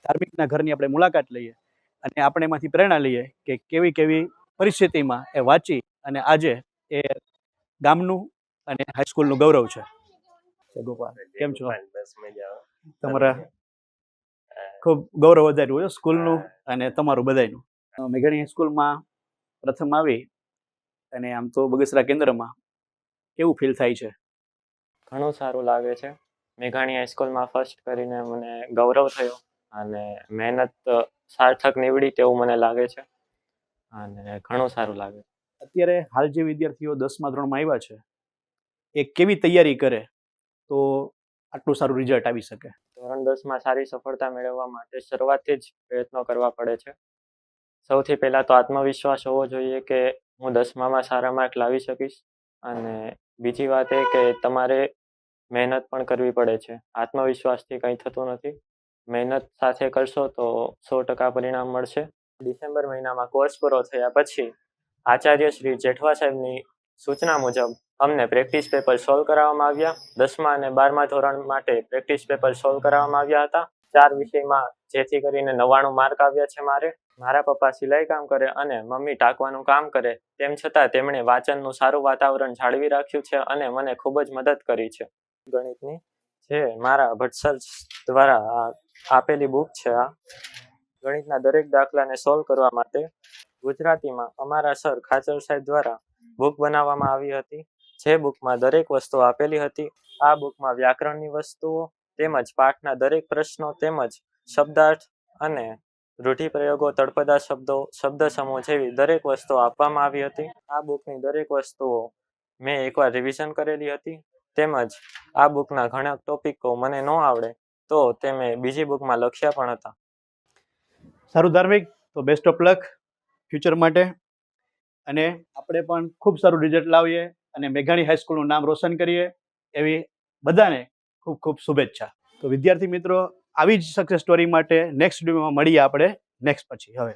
ધાર્મિકના ઘરની આપણે મુલાકાત લઈએ અને આપણે એમાંથી પ્રેરણા લઈએ કે કેવી કેવી પરિસ્થિતિમાં એ વાંચી અને આજે એ ગામનું અને હાઈસ્કૂલનું ગૌરવ છે. ગોપાલ, કેમ છો? તમારા ખૂબ ગૌરવ વધાર્યું છે સ્કૂલનું અને તમારું બધાયનું. મેઘાણી હાઈસ્કૂલમાં પ્રથમ આવી અને આમ તો બગસરા કેન્દ્રમાં કેવું ફીલ થાય છે? ઘણું સારું લાગે છે. મેઘાણી હાઈસ્કૂલમાં ફર્સ્ટ કરીને મને ગૌરવ થયો અને મહેનત સાર્થક નીવડી તેવું મને લાગે છે અને ઘણું સારું લાગે છે. અત્યારે હાલ જે વિદ્યાર્થીઓ 10મા ધોરણમાં આવ્યા છે એ કેવી તૈયારી કરે તો આટલું સારું રિઝલ્ટ આવી શકે? ધોરણ 10માં સારી સફળતા મેળવવા માટે શરૂઆતથી જ પ્રયત્નો કરવા પડે છે. સૌથી પહેલાં તો આત્મવિશ્વાસ હોવો જોઈએ કે હું 10મામાં સારા માર્ક લાવી શકીશ, અને બીજી વાત એ કે તમારે મહેનત પણ કરવી પડે છે. આત્મવિશ્વાસથી કંઈ થતું નથી. મહેનત સાથે કરશો તો 100% પરિણામ મળશે. ડિસેમ્બર મહિનામાં કોર્સ પૂરો થયા પછી આચાર્ય શ્રી જેઠવા સાહેબની સૂચના મુજબ અમને પ્રેક્ટિસ પેપર સોલ્વ કરાવવામાં આવ્યા. 10મા અને 12મા ધોરણ માટે પ્રેક્ટિસ પેપર સોલ્વ કરાવવામાં આવ્યા હતા 4 વિષયમાં, જેથી કરીને 99 માર્ક આવ્યા છે મારે. મારા પપ્પા સિલાઈ કામ કરે અને મમ્મી ટાંકવાનું કામ કરે, તેમ છતાં તેમણે વાંચનનું સારું વાતાવરણ જાળવી રાખ્યું છે અને મને ખૂબ જ મદદ કરી છે. ગણિતની જે મારા ભટ્ટ સર દ્વારા આપેલી બુક છે. આ ગણિતના દરેક દાખલાને સોલ્વ કરવા માટે ગુજરાતીમાં અમારા સર ખાચર સાહેબ દ્વારા બુક બનાવવામાં આવી હતી, જે બુકમાં દરેક વસ્તુ આપેલી હતી. આ બુકમાં વ્યાકરણની વસ્તુઓ તેમજ પાઠના દરેક પ્રશ્નો તેમજ શબ્દાર્થ અને રૂઢિપ્રયોગો, તળપદા શબ્દો, શબ્દ સમૂહ જેવી દરેક વસ્તુઓ આપવામાં આવી હતી. આ બુકની દરેક વસ્તુઓ મેં એકવાર રિવિઝન કરેલી હતી, તેમજ આ બુકના ઘણા ટોપિકો મને ન આવડે તો તે મેં બીજી બુકમાં લખ્યા પણ હતા. સારું ધાર્મિક, તો બેસ્ટ ઓફ લક ફ્યુચર માટે, અને આપણે પણ ખૂબ સારું રિઝલ્ટ લાવીએ અને મેઘાણી હાઈસ્કૂલનું નામ રોશન કરીએ એવી બધાને ખૂબ ખૂબ શુભેચ્છા. તો વિદ્યાર્થી મિત્રો, આવી જ સક્સેસ સ્ટોરી માટે નેક્સ્ટ વિડીયોમાં મળીએ આપણે નેક્સ્ટ પછી. હવે